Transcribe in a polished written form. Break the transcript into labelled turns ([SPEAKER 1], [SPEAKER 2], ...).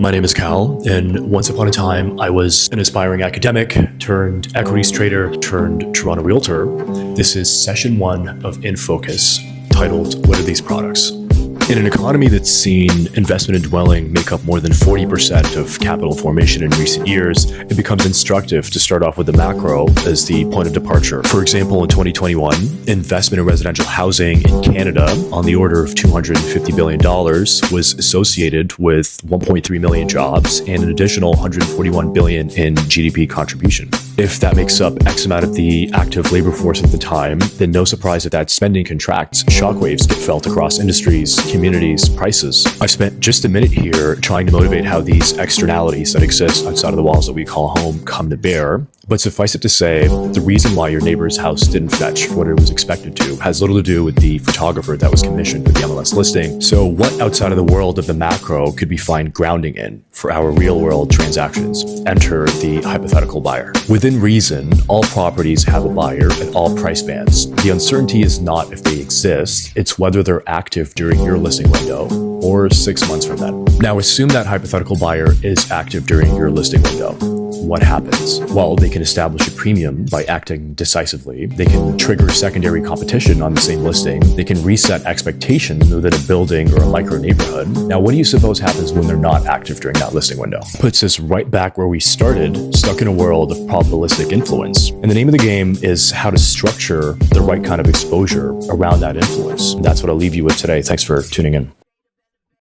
[SPEAKER 1] My name is Cal, and once upon a time, I was an aspiring academic turned equities trader turned Toronto realtor. This is session 1 of In Focus, titled What Are These Products? In an economy that's seen investment and dwelling make up more than 40% of capital formation in recent years, it becomes instructive to start off with the macro as the point of departure. For example, in 2021, investment in residential housing in Canada on the order of $250 billion was associated with 1.3 million jobs and an additional $141 billion in GDP contribution. If that makes up X amount of the active labor force at the time, then no surprise that spending contracts, shockwaves get felt across industries, communities, prices. I've spent just a minute here trying to motivate how these externalities that exist outside of the walls that we call home come to bear. But suffice it to say, the reason why your neighbor's house didn't fetch what it was expected to has little to do with the photographer that was commissioned for the MLS listing. So what outside of the world of the macro could we find grounding in for our real world transactions? Enter the hypothetical buyer. Within reason, all properties have a buyer at all price bands. The uncertainty is not if they exist, it's whether they're active during your listing window or 6 months from then. Now assume that hypothetical buyer is active during your listing window. What happens? Well, they can establish a premium by acting decisively. They can trigger secondary competition on the same listing. They can reset expectations within a building or a micro neighborhood. Now, what do you suppose happens when they're not active during that listing window? Puts us right back where we started, stuck in a world of probabilistic influence. And the name of the game is how to structure the right kind of exposure around that influence. And that's what I'll leave you with today. Thanks for tuning in.